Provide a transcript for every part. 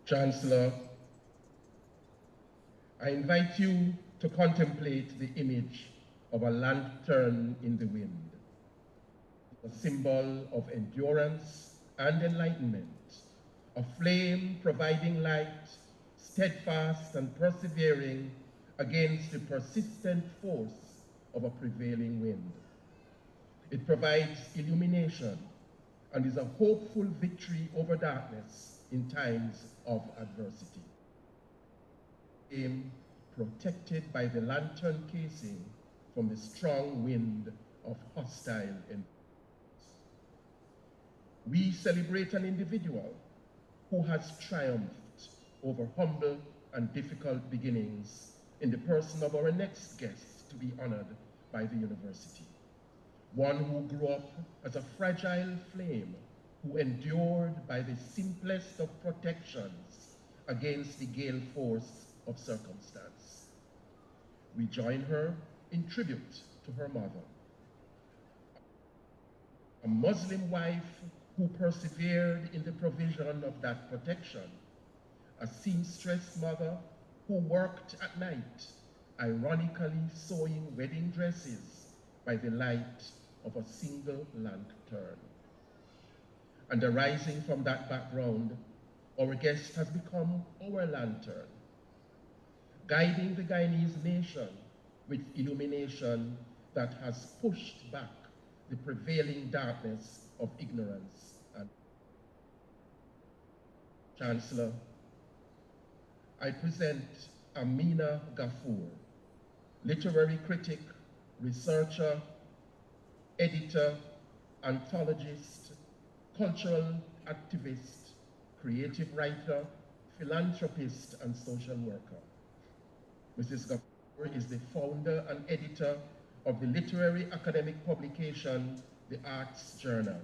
Chancellor, I invite you to contemplate the image of a lantern in the wind, a symbol of endurance and enlightenment, a flame providing light, steadfast and persevering against the persistent force of a prevailing wind. It provides illumination and is a hopeful victory over darkness in times of adversity. Protected by the lantern casing from the strong wind of hostile environments. We celebrate an individual who has triumphed over humble and difficult beginnings in the person of our next guest to be honored by the university. One who grew up as a fragile flame, who endured by the simplest of protections against the gale force of circumstance. We join her in tribute to her mother, a Muslim wife who persevered in the provision of that protection, a seamstress mother who worked at night, ironically sewing wedding dresses by the light of a single lantern. And arising from that background, our guest has become our lantern, guiding the Guyanese nation with illumination that has pushed back the prevailing darkness of ignorance. And Chancellor, I present Ameena Gafoor, literary critic, researcher, editor, anthologist, cultural activist, creative writer, philanthropist, and social worker. Mrs. Gafoor is the founder and editor of the literary academic publication, The Arts Journal,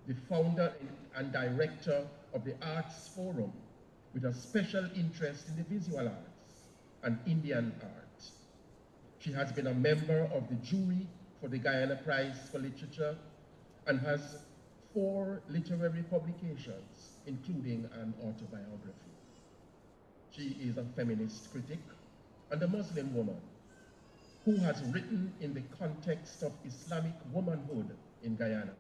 the founder and director of the Arts Forum, with a special interest in the visual arts and Indian art. She has been a member of the jury for the Guyana Prize for Literature and has 4 literary publications, including an autobiography. She is a feminist critic and a Muslim woman who has written in the context of Islamic womanhood in Guyana,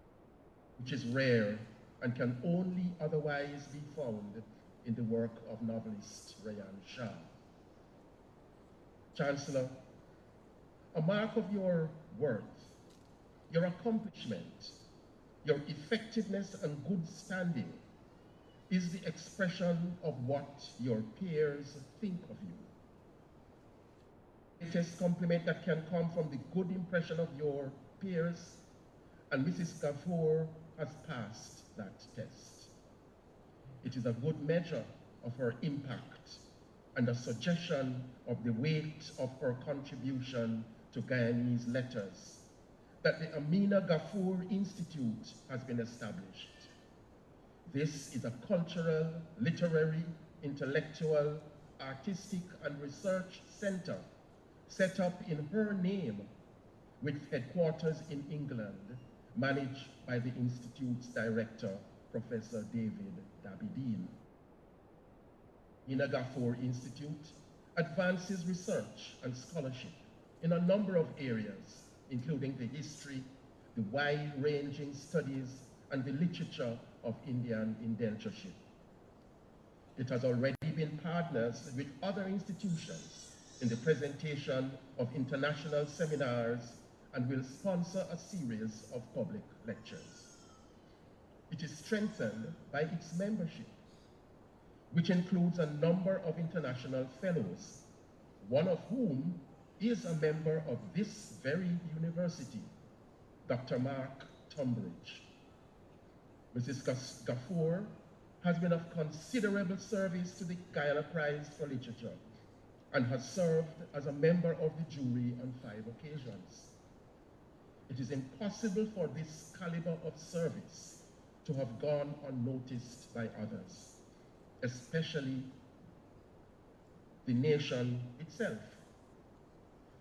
which is rare and can only otherwise be found in the work of novelist Rayan Shah. Chancellor, a mark of your worth, your accomplishment, your effectiveness and good standing is the expression of what your peers think of you. The greatest compliment that can come from the good impression of your peers, and Mrs. Gafoor has passed that test. It is a good measure of her impact and a suggestion of the weight of her contribution to Guyanese letters that the Ameena Gafoor Institute has been established. This is a cultural, literary, intellectual, artistic, and research center set up in her name with headquarters in England, managed by the Institute's director, Professor David Dabidine. Ameena Gafoor Institute advances research and scholarship in a number of areas, including the history, the wide-ranging studies, and the literature of Indian indentureship. It has already been partners with other institutions in the presentation of international seminars and will sponsor a series of public lectures. It is strengthened by its membership, which includes a number of international fellows, one of whom is a member of this very university, Dr. Mark Tunbridge. Mrs. Gafoor has been of considerable service to the Guyana Prize for Literature and has served as a member of the jury on 5 occasions. It is impossible for this caliber of service to have gone unnoticed by others, especially the nation itself.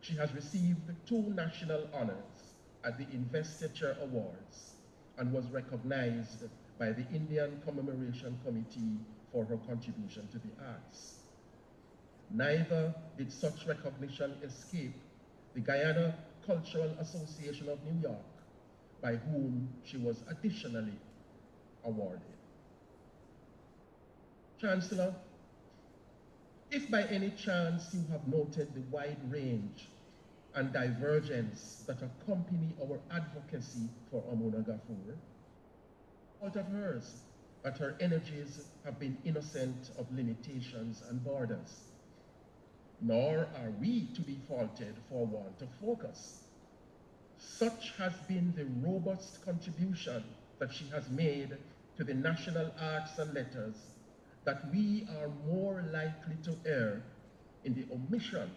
She has received 2 national honors at the Investiture Awards and was recognized by the Indian Commemoration Committee for her contribution to the arts. Neither did such recognition escape the Guyana Cultural Association of New York, by whom she was additionally awarded. Chancellor, if by any chance you have noted the wide range and divergence that accompany our advocacy for Ameena Gafoor, fault of hers that her energies have been innocent of limitations and borders. Nor are we to be faulted for want of focus. Such has been the robust contribution that she has made to the national arts and letters that we are more likely to err in the omission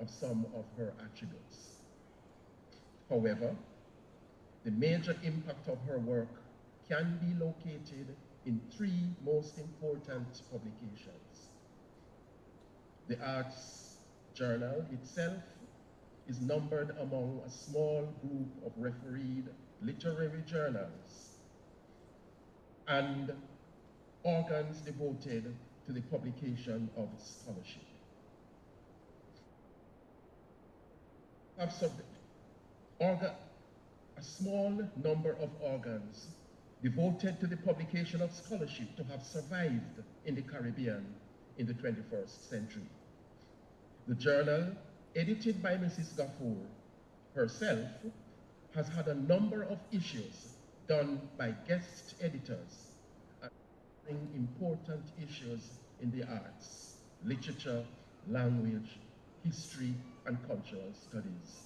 of some of her attributes. However, the major impact of her work can be located in three most important publications. The Arts Journal itself is numbered among a small group of refereed literary journals and organs devoted to the publication of scholarship. A small number of organs devoted to the publication of scholarship to have survived in the Caribbean in the 21st century. The journal, edited by Mrs. Gafoor herself, has had a number of issues done by guest editors and important issues in the arts, literature, language, history, and cultural studies.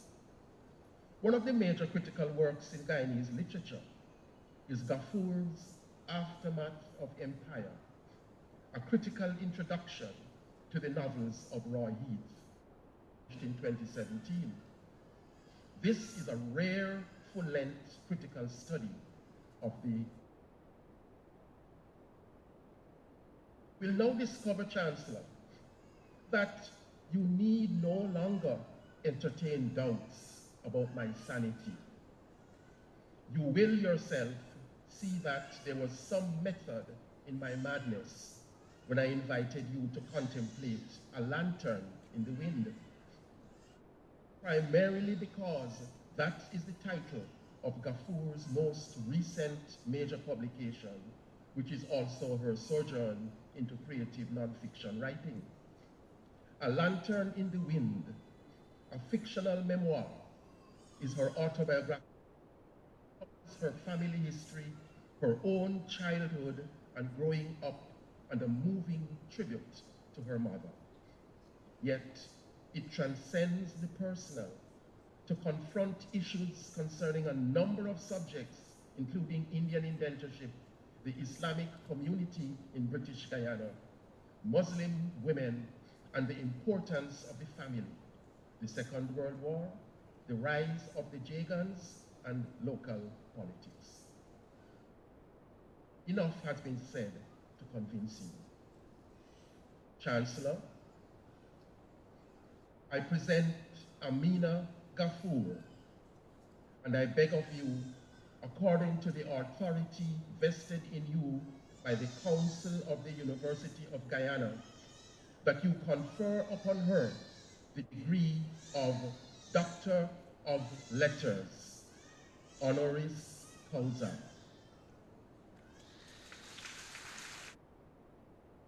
One of the major critical works in Guyanese literature is Gafoor's Aftermath of Empire, a critical introduction to the novels of Roy Heath, in 2017. This is a rare, full-length critical study of the... We'll now discover, Chancellor, that you need no longer entertain doubts about my sanity. You will yourself see that there was some method in my madness when I invited you to contemplate a lantern in the wind. Primarily because that is the title of Gafoor's most recent major publication, which is also her sojourn into creative nonfiction writing. A Lantern in the Wind, a fictional memoir, is her autobiography, her family history, her own childhood and growing up, and a moving tribute to her mother. Yet, it transcends the personal to confront issues concerning a number of subjects, including Indian indentureship, the Islamic community in British Guyana, Muslim women, and the importance of the family, the Second World War, the rise of the Jagans, and local politics. Enough has been said to convince you. Chancellor, I present Ameena Gafoor, and I beg of you, according to the authority vested in you by the Council of the University of Guyana, that you confer upon her the degree of Doctor of Letters, honoris causa.